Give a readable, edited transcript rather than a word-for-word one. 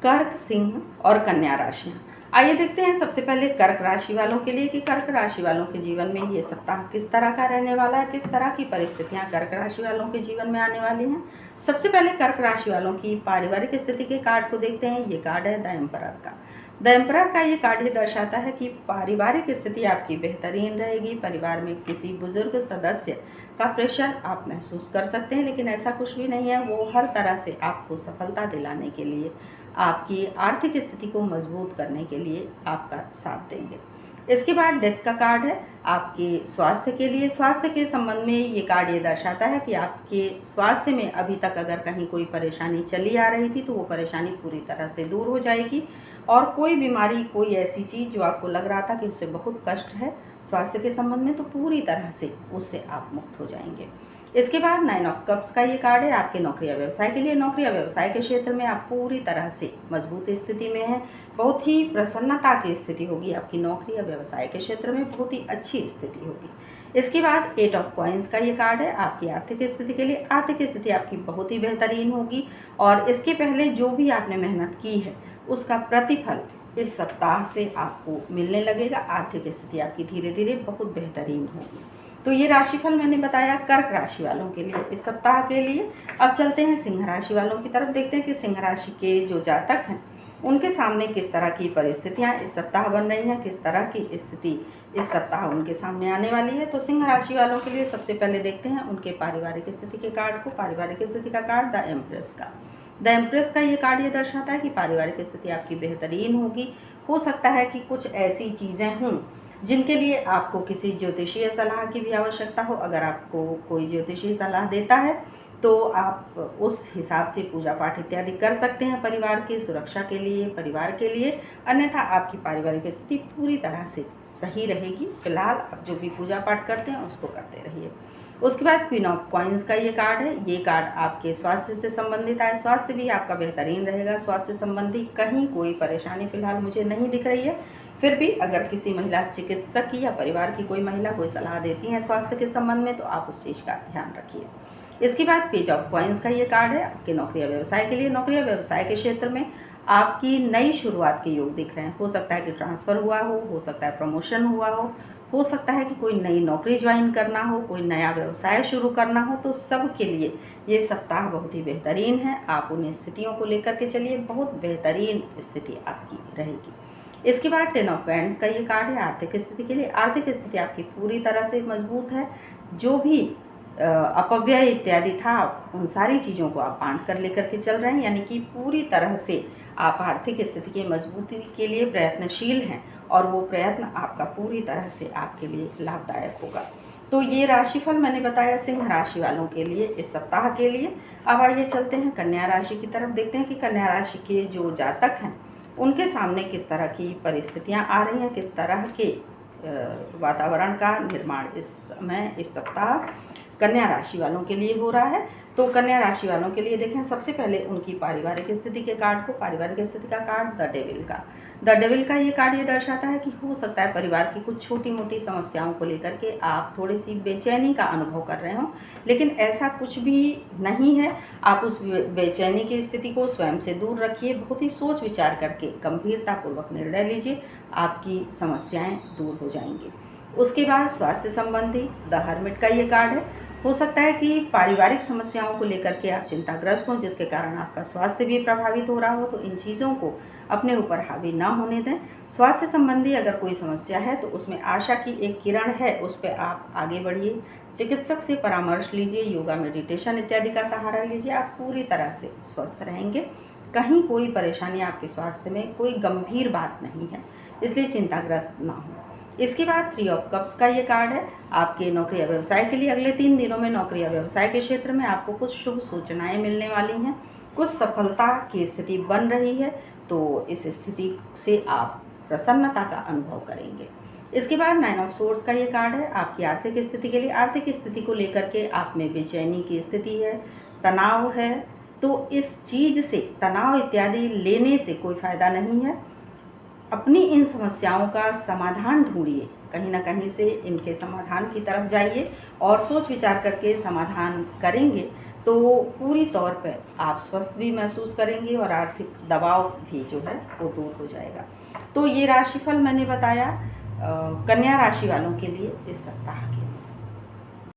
कर्क, सिंह और कन्या राशियाँ। आइए देखते हैं सबसे पहले कर्क राशि वालों के लिए कि कर्क राशि वालों के जीवन में ये सप्ताह किस तरह का रहने वाला है, किस तरह की परिस्थितियां कर्क राशि वालों के जीवन में आने वाली हैं। सबसे पहले कर्क राशि वालों की पारिवारिक स्थिति के कार्ड को देखते हैं। ये कार्ड है द एम्परर का। द एम्परर का ये कार्ड ये दर्शाता है कि पारिवारिक स्थिति आपकी बेहतरीन रहेगी। परिवार में किसी बुजुर्ग सदस्य का प्रेशर आप महसूस कर सकते हैं, लेकिन ऐसा कुछ भी नहीं है। वो हर तरह से आपको सफलता दिलाने के लिए, आपकी आर्थिक स्थिति को मजबूत करने के लिए आपका साथ देंगे। इसके बाद डेथ का कार्ड है आपके स्वास्थ्य के लिए। स्वास्थ्य के संबंध में ये कार्ड ये दर्शाता है कि आपके स्वास्थ्य में अभी तक अगर कहीं कोई परेशानी चली आ रही थी तो वो परेशानी पूरी तरह से दूर हो जाएगी, और कोई बीमारी, कोई ऐसी चीज़ जो आपको लग रहा था कि उससे बहुत कष्ट है स्वास्थ्य के संबंध में, तो पूरी तरह से उससे आप मुक्त हो जाएंगे। इसके बाद 9 ऑफ कप्स का ये कार्ड है आपके नौकरी या व्यवसाय के लिए। नौकरी या व्यवसाय के क्षेत्र में आप पूरी तरह से मजबूत स्थिति में हैं। बहुत ही प्रसन्नता की स्थिति होगी आपकी नौकरी या व्यवसाय के क्षेत्र में, बहुत ही अच्छी स्थिति होगी। इसके बाद 8 ऑफ कॉइन्स का ये कार्ड है आपकी आर्थिक स्थिति के लिए। आर्थिक स्थिति आपकी बहुत ही बेहतरीन होगी, और इसके पहले जो भी आपने मेहनत की है उसका प्रतिफल इस सप्ताह से आपको मिलने लगेगा। आर्थिक स्थिति आपकी धीरे धीरे बहुत बेहतरीन होगी। तो ये राशिफल मैंने बताया कर्क राशि वालों के लिए इस सप्ताह के लिए। अब चलते हैं सिंह राशि वालों की तरफ, देखते हैं कि सिंह राशि के जो जातक हैं उनके सामने किस तरह की परिस्थितियां इस सप्ताह बन रही हैं, किस तरह की स्थिति इस सप्ताह उनके सामने आने वाली है। तो सिंह राशि वालों के लिए सबसे पहले देखते हैं उनके पारिवारिक स्थिति के कार्ड को। पारिवारिक स्थिति का कार्ड द एम्प्रेस का। द एम्प्रेस का ये कार्ड ये दर्शाता है कि पारिवारिक स्थिति आपकी बेहतरीन होगी। हो सकता है कि कुछ ऐसी चीज़ें हों जिनके लिए आपको किसी ज्योतिषीय सलाह की भी आवश्यकता हो। अगर आपको कोई ज्योतिषीय सलाह देता है तो आप उस हिसाब से पूजा पाठ इत्यादि कर सकते हैं परिवार की सुरक्षा के लिए, परिवार के लिए। अन्यथा आपकी पारिवारिक स्थिति पूरी तरह से सही रहेगी। फिलहाल आप जो भी पूजा पाठ करते हैं उसको करते रहिए। उसके बाद क्वीन ऑफ कॉइन्स का ये कार्ड है। ये कार्ड आपके स्वास्थ्य से संबंधित है। स्वास्थ्य भी आपका बेहतरीन रहेगा। स्वास्थ्य संबंधी कहीं कोई परेशानी फिलहाल मुझे नहीं दिख रही है। फिर भी अगर किसी महिला चिकित्सक की या परिवार की कोई महिला कोई सलाह देती है स्वास्थ्य के संबंध में, तो आप उस चीज़ का ध्यान रखिए। इसके बाद पेज ऑफ कॉइन्स का ये कार्ड है आपके नौकरी या व्यवसाय के लिए। नौकरी या व्यवसाय के क्षेत्र में आपकी नई शुरुआत के योग दिख रहे हैं। हो सकता है कि ट्रांसफ़र हुआ हो सकता है प्रमोशन हुआ हो सकता है कि कोई नई नौकरी ज्वाइन करना हो, कोई नया व्यवसाय शुरू करना हो। तो सब के लिए ये सप्ताह बहुत ही बेहतरीन है। आप उन स्थितियों को लेकर के चलिए, बहुत बेहतरीन स्थिति आपकी रहेगी। इसके बाद 10 ऑफ वैंड्स का ये कार्ड है आर्थिक स्थिति के लिए। आर्थिक स्थिति आपकी पूरी तरह से मजबूत है। जो भी अपव्यय इत्यादि था उन सारी चीज़ों को आप बांध कर लेकर के चल रहे हैं, यानी कि पूरी तरह से आप आर्थिक स्थिति की मजबूती के लिए प्रयत्नशील हैं, और वो प्रयत्न आपका पूरी तरह से आपके लिए लाभदायक होगा। तो ये राशिफल मैंने बताया सिंह राशि वालों के लिए इस सप्ताह के लिए। अब आइए चलते हैं कन्या राशि की तरफ, देखते हैं कि कन्या राशि के जो जातक हैं उनके सामने किस तरह की परिस्थितियां आ रही हैं, किस तरह के वातावरण का निर्माण इस समय इस सप्ताह कन्या राशि वालों के लिए हो रहा है। तो कन्या राशि वालों के लिए देखें सबसे पहले उनकी पारिवारिक स्थिति के कार्ड को। पारिवारिक स्थिति का कार्ड द डेविल का। द डेविल का ये कार्ड ये दर्शाता है कि हो सकता है परिवार की कुछ छोटी मोटी समस्याओं को लेकर के आप थोड़ी सी बेचैनी का अनुभव कर रहे हो, लेकिन ऐसा कुछ भी नहीं है। आप उस बेचैनी की स्थिति को स्वयं से दूर रखिए। बहुत ही सोच विचार करके गंभीरतापूर्वक निर्णय लीजिए, आपकी समस्याएं दूर हो जाएंगी। उसके बाद स्वास्थ्य संबंधी द हर्मिट का ये कार्ड है। हो सकता है कि पारिवारिक समस्याओं को लेकर के आप चिंताग्रस्त हों, जिसके कारण आपका स्वास्थ्य भी प्रभावित हो रहा हो। तो इन चीज़ों को अपने ऊपर हावी ना होने दें। स्वास्थ्य संबंधी अगर कोई समस्या है तो उसमें आशा की एक किरण है, उस पर आप आगे बढ़िए। चिकित्सक से परामर्श लीजिए, योगा मेडिटेशन इत्यादि का सहारा लीजिए। आप पूरी तरह से स्वस्थ रहेंगे। कहीं कोई परेशानी आपके स्वास्थ्य में कोई गंभीर बात नहीं है, इसलिए चिंताग्रस्त ना हो। इसके बाद 3 ऑफ कप्स का ये कार्ड है आपके नौकरी या व्यवसाय के लिए। अगले 3 दिनों में नौकरी या व्यवसाय के क्षेत्र में आपको कुछ शुभ सूचनाएं मिलने वाली हैं, कुछ सफलता की स्थिति बन रही है। तो इस स्थिति से आप प्रसन्नता का अनुभव करेंगे। इसके बाद 9 ऑफ सोर्ड्स का ये कार्ड है आपकी आर्थिक स्थिति के लिए। आर्थिक स्थिति को लेकर के आप में बेचैनी की स्थिति है, तनाव है। तो इस चीज़ से तनाव इत्यादि लेने से कोई फ़ायदा नहीं है। अपनी इन समस्याओं का समाधान ढूंढिए, कहीं ना कहीं से इनके समाधान की तरफ जाइए, और सोच विचार करके समाधान करेंगे तो पूरी तौर पे आप स्वस्थ भी महसूस करेंगे और आर्थिक दबाव भी जो है वो दूर हो जाएगा। तो ये राशिफल मैंने बताया कन्या राशि वालों के लिए इस सप्ताह के।